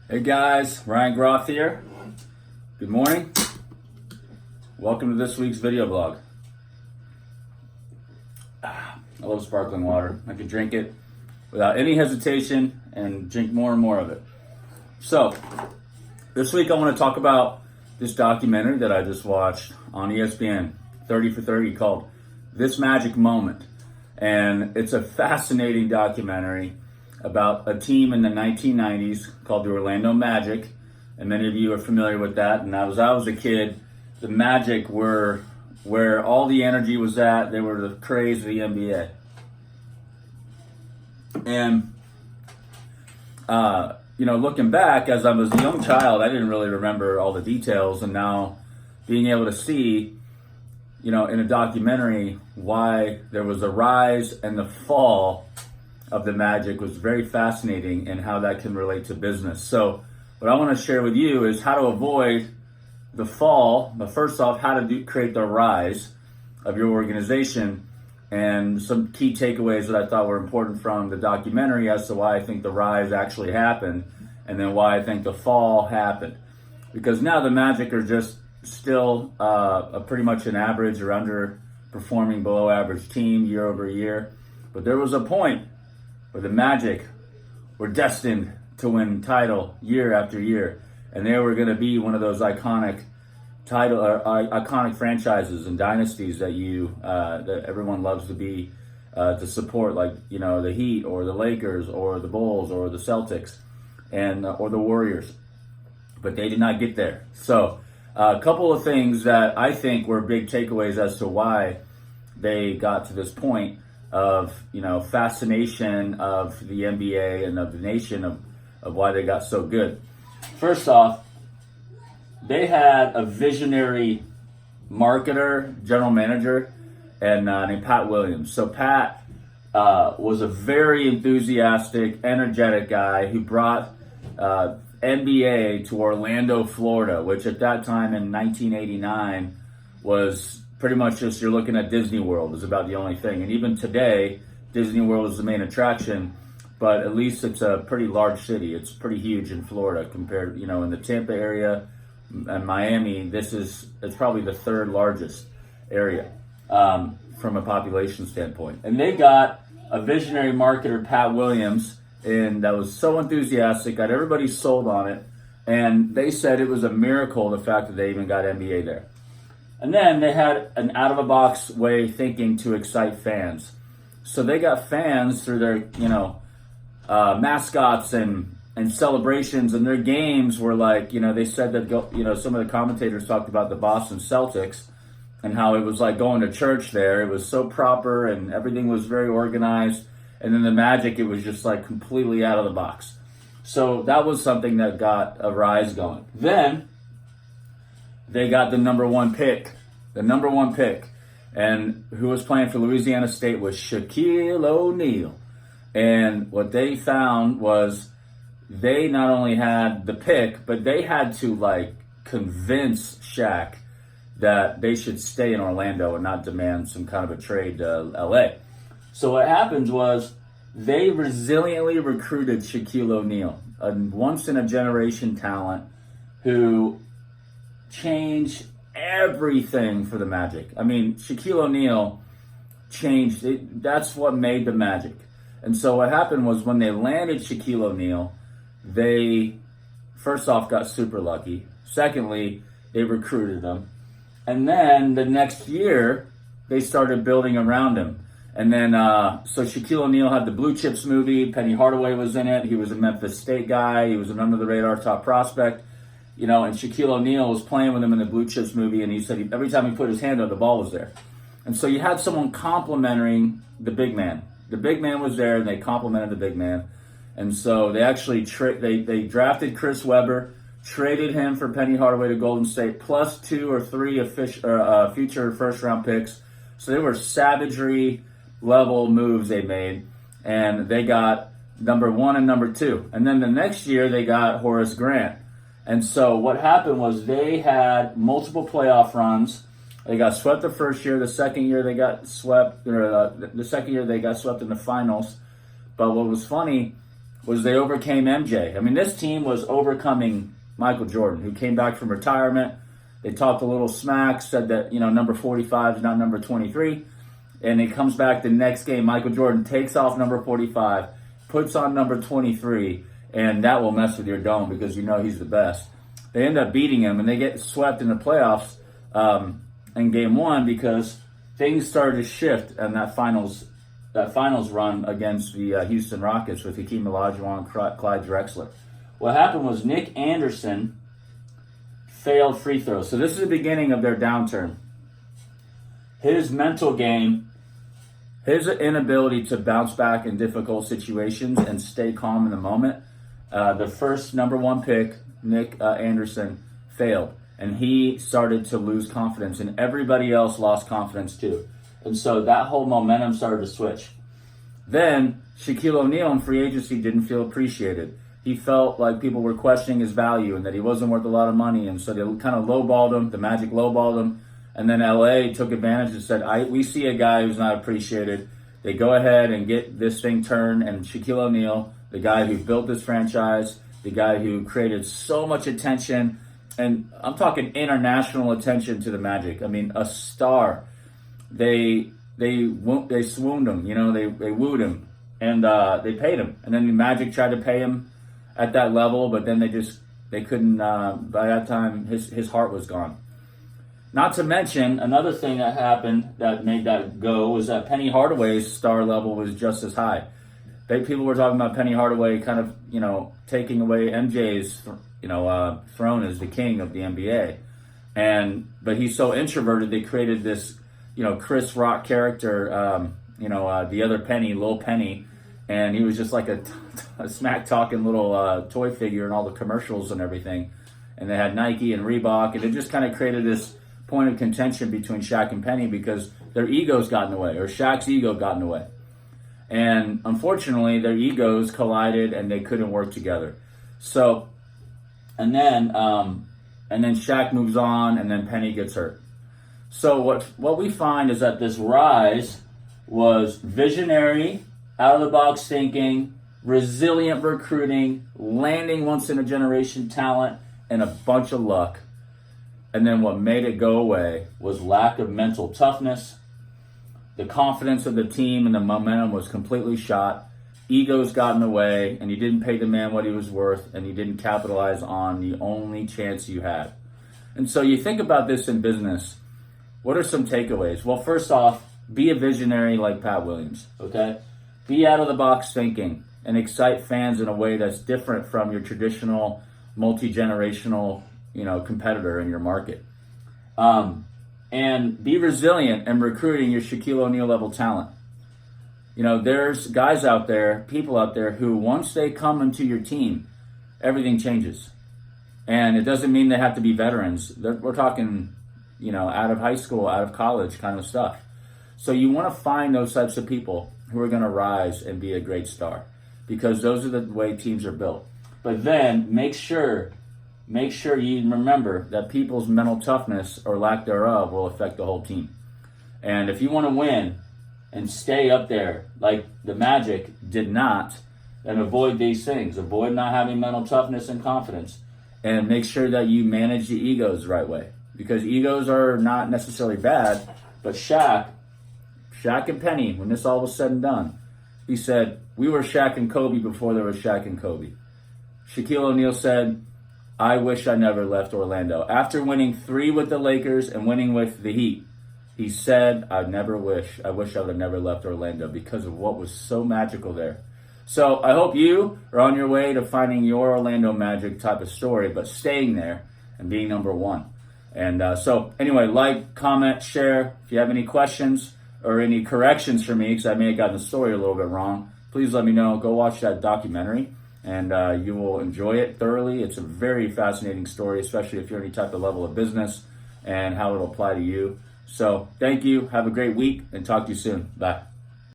Hey guys, Ryan Groth here. Good morning. Welcome to this week's video blog. I love sparkling water. I can drink it without any hesitation and drink more and more of it. So, this week I want to talk about this documentary that I just watched on ESPN, 30 for 30, called This Magic Moment. And it's a fascinating documentary about a team in the 1990s called the Orlando Magic, and many of you are familiar with that. And as I was a kid, the Magic were where all the energy was at. They were the craze of the NBA. And, looking back, as I was a young child, I didn't really remember all the details. And now being able to see, in a documentary, why there was a rise and the fall of the Magic was very fascinating, and how that can relate to business. So what I want to share with you is how to avoid the fall, but first off, how to create the rise of your organization, and some key takeaways that I thought were important from the documentary as to why I think the rise actually happened, and then why I think the fall happened. Because now the Magic are just still a pretty much an average or underperforming below average team year over year. But there was a point where the Magic were destined to win title year after year, and they were going to be one of those iconic franchises and dynasties that everyone loves to support, like the Heat or the Lakers or the Bulls or the Celtics and or the Warriors. But they did not get there. So a couple of things that I think were big takeaways as to why they got to this point of fascination of the NBA and of the nation of why they got so good. First off, they had a visionary marketer, general manager, and named Pat Williams. So Pat was a very enthusiastic, energetic guy who brought NBA to Orlando, Florida, which at that time in 1989 was pretty much just, you're looking at Disney World is about the only thing. And even today, Disney World is the main attraction, but at least it's a pretty large city. It's pretty huge in Florida compared, in the Tampa area and Miami, it's probably the third largest area from a population standpoint. And they got a visionary marketer, Pat Williams, and that was so enthusiastic, got everybody sold on it. And they said it was a miracle, the fact that they even got NBA there. And then they had an out-of-the-box way thinking to excite fans. So they got fans through their, mascots and celebrations, and their games were like, they said that, some of the commentators talked about the Boston Celtics and how it was like going to church there. It was so proper and everything was very organized. And then the Magic, it was just like completely out of the box. So that was something that got a rise going. Then they got the number one pick. And who was playing for Louisiana State was Shaquille O'Neal. And what they found was they not only had the pick, but they had to convince Shaq that they should stay in Orlando and not demand some kind of a trade to LA. So what happened was they resiliently recruited Shaquille O'Neal, a once-in-a-generation talent who changed everything for the Magic. I mean, Shaquille O'Neal changed it. That's what made the Magic. And so what happened was when they landed Shaquille O'Neal, they first off got super lucky. Secondly, they recruited him. And then the next year, they started building around him. And then, so Shaquille O'Neal had the Blue Chips movie. Penny Hardaway was in it. He was a Memphis State guy. He was an under-the-radar top prospect. And Shaquille O'Neal was playing with him in the Blue Chips movie, and he said every time he put his hand on, the ball was there. And so you had someone complimenting the big man. The big man was there, and they complimented the big man. And so they actually they drafted Chris Webber, traded him for Penny Hardaway to Golden State, plus 2 or 3 future first-round picks. So they were savagery-level moves they made, and they got number 1 and number 2. And then the next year, they got Horace Grant. And so what happened was they had multiple playoff runs. They got swept the first year. The second year they got swept. The second year they got swept in the finals. But what was funny was they overcame MJ. I mean, this team was overcoming Michael Jordan, who came back from retirement. They talked a little smack, said that, number 45 is not number 23. And he comes back the next game. Michael Jordan takes off number 45, puts on number 23, and that will mess with your dome because he's the best. They end up beating him, and they get swept in the playoffs in game one because things started to shift in that finals run against the Houston Rockets with Hakeem Olajuwon and Clyde Drexler. What happened was Nick Anderson failed free throws. So this is the beginning of their downturn. His mental game, his inability to bounce back in difficult situations and stay calm in the moment. The first number one pick, Nick Anderson, failed. And he started to lose confidence. And everybody else lost confidence too. And so that whole momentum started to switch. Then Shaquille O'Neal in free agency didn't feel appreciated. He felt like people were questioning his value and that he wasn't worth a lot of money. And so they kind of lowballed him. The Magic lowballed him. And then LA took advantage and said, we see a guy who's not appreciated. They go ahead and get this thing turned. And Shaquille O'Neal, the guy who built this franchise, the guy who created so much attention, and I'm talking international attention to the Magic. I mean, a star. They swooned him, they wooed him, and they paid him. And then the Magic tried to pay him at that level, but then they couldn't. By that time, his heart was gone. Not to mention, another thing that happened that made that go was that Penny Hardaway's star level was just as high. People were talking about Penny Hardaway kind of, taking away MJ's, throne as the king of the NBA. But he's so introverted, they created this, Chris Rock character, the other Penny, Lil Penny, and he was just like a smack-talking little toy figure in all the commercials and everything. And they had Nike and Reebok, and it just kind of created this point of contention between Shaq and Penny because their egos got in the way, or Shaq's ego got in the way. And unfortunately, their egos collided and they couldn't work together. So, and then Shaq moves on, and then Penny gets hurt. So what we find is that this rise was visionary, out of the box thinking, resilient recruiting, landing once in a generation talent, and a bunch of luck. And then what made it go away was lack of mental toughness. The confidence of the team and the momentum was completely shot. Egos got in the way, and you didn't pay the man what he was worth, and you didn't capitalize on the only chance you had. And so you think about this in business. What are some takeaways? Well, first off, be a visionary like Pat Williams, okay? Be out of the box thinking and excite fans in a way that's different from your traditional multi-generational, competitor in your market. And be resilient in recruiting your Shaquille O'Neal level talent. There's guys out there, people out there who once they come into your team, everything changes. And it doesn't mean they have to be veterans. We're talking, out of high school, out of college kind of stuff. So you want to find those types of people who are going to rise and be a great star because those are the way teams are built. But then make sure you remember that people's mental toughness or lack thereof will affect the whole team. And if you want to win and stay up there like the Magic did not, then avoid these things. Avoid not having mental toughness and confidence. And make sure that you manage the egos the right way. Because egos are not necessarily bad, but Shaq and Penny, when this all was said and done, he said, we were Shaq and Kobe before there was Shaq and Kobe. Shaquille O'Neal said, I wish I never left Orlando. After winning 3 with the Lakers and winning with the Heat, he said, I wish I would have never left Orlando because of what was so magical there. So I hope you are on your way to finding your Orlando Magic type of story, but staying there and being number one. And so anyway, like, comment, share. If you have any questions or any corrections for me, because I may have gotten the story a little bit wrong, please let me know. Go watch that documentary. And you will enjoy it thoroughly. It's a very fascinating story, especially if you're any type of level of business and how it'll apply to you. So thank you. Have a great week and talk to you soon. Bye.